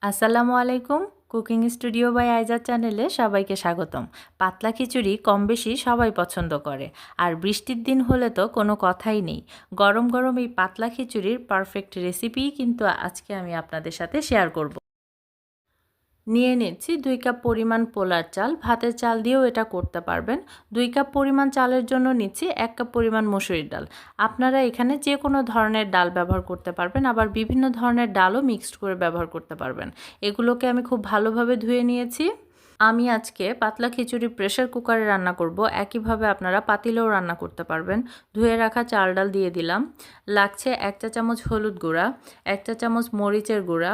আসসালামু আলাইকুম। Cooking studio by আইজা চ্যানেলে সবাইকে স্বাগতম। পাতলা খিচুড়ি কম বেশি সবাই পছন্দ করে, আর বৃষ্টির দিন হলে তো কোনো কথাই নেই। গরম গরম এই পাতলা খিচুড়ির পারফেক্ট রেসিপিই কিন্তু আজকে আমি আপনাদের সাথে শেয়ার করব। নিয়ে নিচ্ছি 2 কাপ পরিমাণ পোলার চাল। ভাতের চাল দিয়েও এটা করতে পারবেন। 2 কাপ পরিমাণ চালের জন্য নিচ্ছি 1 কাপ পরিমাণ মসুরির ডাল। আপনারা এখানে যে কোনো ধরনের ডাল ব্যবহার করতে পারবেন, আবার বিভিন্ন ধরনের ডালও মিক্সড করে ব্যবহার করতে পারবেন। এগুলোকে আমি খুব ভালোভাবে ধুয়ে নিয়েছি। আমি আজকে পাতলা খিচুড়ি প্রেসার কুকারে রান্না করব। একইভাবে আপনারা পাতিলেও রান্না করতে পারবেন। ধুয়ে রাখা চাল ডাল দিয়ে দিলাম। লাগছে 1 চা চামচ হলুদ গুঁড়া, 1 চা চামচ মরিচের গুঁড়া,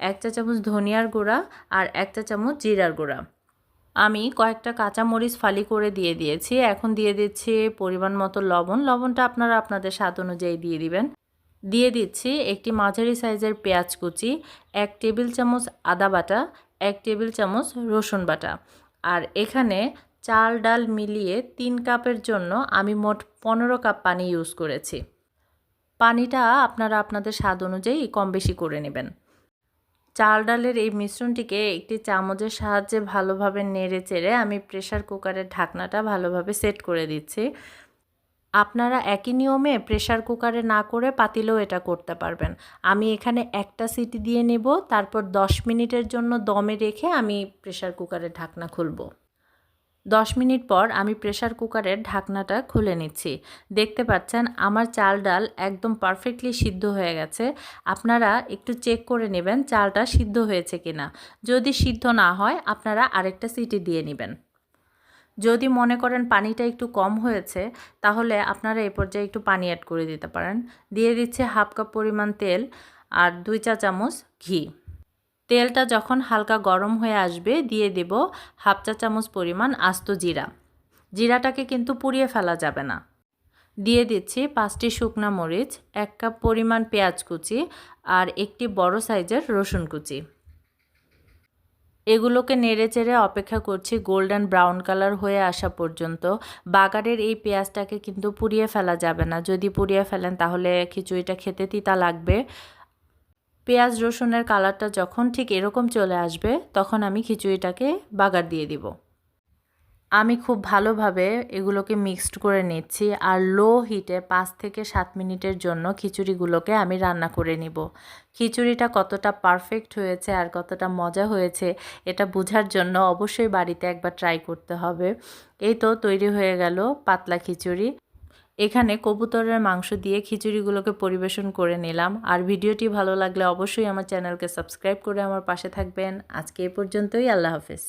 1 চা চামচ ধনিয়ার গুঁড়া আর 1 চা চামচ জিরার গুঁড়া। আমি কয়েকটা কাঁচা মরিচ ফালি করে দিয়ে দিয়েছি। এখন দিয়ে দিচ্ছি পরিমাণ মতো লবণ। লবণটা আপনারা আপনাদের স্বাদ অনুযায়ী দিয়ে দিবেন। দিয়ে দিচ্ছি একটি মাঝারি সাইজের পেঁয়াজ কুচি, 1 টেবিল চামচ আদা বাটা, 1 টেবিল চামচ রসুন বাটা। আর এখানে চাল ডাল মিলিয়ে 3 কাপের জন্য আমি মোট 15 কাপ পানি ইউজ করেছি। পানিটা আপনারা আপনাদের স্বাদ অনুযায়ী কম বেশি করে নেবেন। চাল ডালের এই মিশ্রণটিকে একটি চামচের সাহায্যে ভালোভাবে নেড়ে চেড়ে আমি প্রেসার কুকারের ঢাকনাটা ভালোভাবে সেট করে দিচ্ছি। আপনারা একই নিয়মে প্রেসার কুকারে না করে পাতিলেও এটা করতে পারবেন। আমি এখানে একটা সিটি দিয়ে নেব, তারপর 10 মিনিটের জন্য দমে রেখে আমি প্রেসার কুকারের ঢাকনা খুলব। 10 মিনিট পর আমি প্রেসার কুকারের ঢাকনাটা খুলে নিচ্ছি। দেখতে পাচ্ছেন আমার চাল ডাল একদম পারফেক্টলি সিদ্ধ হয়ে গেছে। আপনারা একটু চেক করে নেবেন চালটা সিদ্ধ হয়েছে কিনা। যদি সিদ্ধ না হয় আপনারা আরেকটা সিটি দিয়ে নেবেন। যদি মনে করেন পানিটা একটু কম হয়েছে, তাহলে আপনারা এই পর্যায়ে একটু পানি অ্যাড করে দিতে পারেন। দিয়ে দিচ্ছে হাফ কাপ পরিমাণ তেল আর 2 চা চামচ ঘি। তেলটা যখন হালকা গরম হয়ে আসবে দিয়ে দেব হাফ চা চামচ পরিমাণ আস্ত জিরা। জিরাটাকে কিন্তু পুড়িয়ে ফেলা যাবে না। দিয়ে দিচ্ছি 5টি শুকনা মরিচ, 1 কাপ পরিমাণ পেঁয়াজ কুচি আর একটি বড় সাইজের রসুন কুচি। এগুলোকে নেড়েচেড়ে অপেক্ষা করছি গোল্ডেন ব্রাউন কালার হয়ে আসা পর্যন্ত। বাগারের এই পেঁয়াজটাকে কিন্তু পুড়িয়ে ফেলা যাবে না। যদি পুড়িয়ে ফেলেন তাহলে খিচুড়িটা খেতে তিতা লাগবে। পেঁয়াজ রসুনের কালারটা যখন ঠিক এরকম চলে আসবে তখন আমি খিচুড়িটাকে বাগার দিয়ে দিব। আমি খুব ভালোভাবে এগুলোকে মিক্সড করে নিচ্ছি আর লো হিটে 5 থেকে 7 মিনিটের জন্য খিচুড়িগুলোকে আমি রান্না করে নিব। খিচুড়িটা কতটা পারফেক্ট হয়েছে আর কতটা মজা হয়েছে এটা বোঝার জন্য অবশ্যই বাড়িতে একবার ট্রাই করতে হবে। এই তো তৈরি হয়ে গেল পাতলা খিচুড়ি। এখানে কবুতরের মাংস দিয়ে খিচুড়িগুলোকে পরিবেশন করে নিলাম। আর ভিডিওটি ভালো লাগলে অবশ্যই আমার চ্যানেলকে সাবস্ক্রাইব করে আমার পাশে থাকবেন। আজকে এ পর্যন্তই। আল্লাহ হাফেজ।